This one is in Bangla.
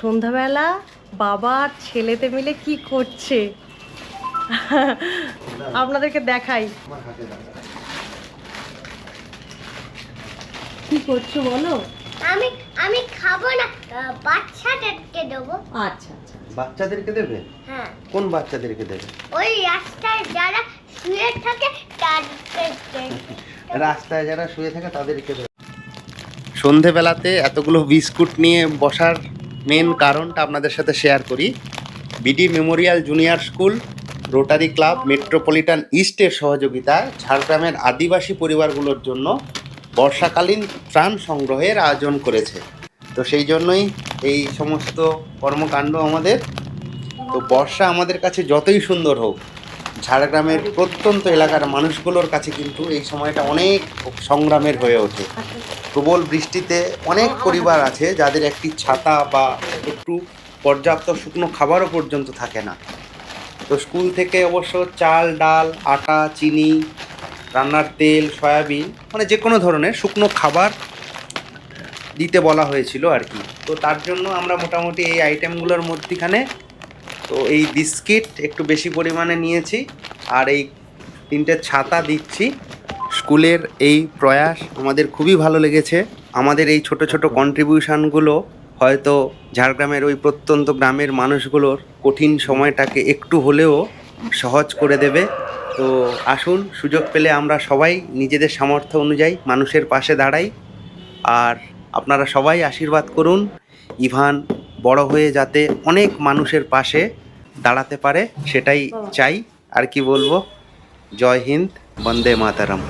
সন্ধ্যাবেলা বাবা আর ছেলেতে মিলে কি করছে আপনাদেরকে দেখাই। কি করছো বলো? আমি আমি খাবো না, বাচ্চাদেরকে দেবো। আচ্ছা আচ্ছা, বাচ্চাদেরকে দেবে? হ্যাঁ। কোন বাচ্চাদেরকে দেবে? ওই রাস্তায় যারা শুয়ে থাকে তাদেরকে। রাস্তায় যারা শুয়ে থাকে তাদেরকে দেবে। সন্ধেবেলাতে এতগুলো বিস্কুট নিয়ে বসার মেন কারণটা আপনাদের সাথে শেয়ার করি। BD Memorial junior school, rotary club, metropolitan ইস্টের সহযোগিতায় ঝাড়গ্রামের আদিবাসী পরিবারগুলোর জন্য বর্ষাকালীন ত্রাণ সংগ্রহের আয়োজন করেছে। তো সেই জন্যই এই সমস্ত কর্মকাণ্ড আমাদের। তো বর্ষা আমাদের কাছে যতই সুন্দর হোক, ঝাড়গ্রামের প্রত্যন্ত এলাকার মানুষগুলোর কাছে কিন্তু এই সময়টা অনেক সংগ্রামের হয়ে ওঠে। প্রবল বৃষ্টিতে অনেক পরিবার আছে যাদের একটি ছাতা বা একটু পর্যাপ্ত শুকনো খাবারও পর্যন্ত থাকে না। তো স্কুল থেকে অবশ্য চাল, ডাল, আটা, চিনি, রান্নার তেল, সয়াবিন, মানে যে কোনো ধরনের শুকনো খাবার দিতে বলা হয়েছিল আর কি। তো তার জন্য আমরা মোটামুটি এই আইটেমগুলোর মধ্যেখানে তো এই বিস্কিট একটু বেশি পরিমাণে নিয়েছি, আর এই 3টে ছাতা দিচ্ছি। স্কুলের এই প্রয়াস আমাদের খুবই ভালো লেগেছে। আমাদের এই ছোট ছোট কন্ট্রিবিউশনগুলো হয়তো ঝাড়গ্রামের ওই প্রত্যন্ত গ্রামের মানুষগুলোর কঠিন সময়টাকে একটু হলেও সহজ করে দেবে। তো আসুন, সুযোগ পেলে আমরা সবাই নিজেদের সামর্থ্য অনুযায়ী মানুষের পাশে দাঁড়াই। আর আপনারা সবাই আশীর্বাদ করুন ইভান বড় হয়ে যাতে অনেক মানুষের পাশে দাঁড়াতে পারে, সেটাই চাই। আর কি বলবো, জয় হিন্দ, বন্দে মাতরম।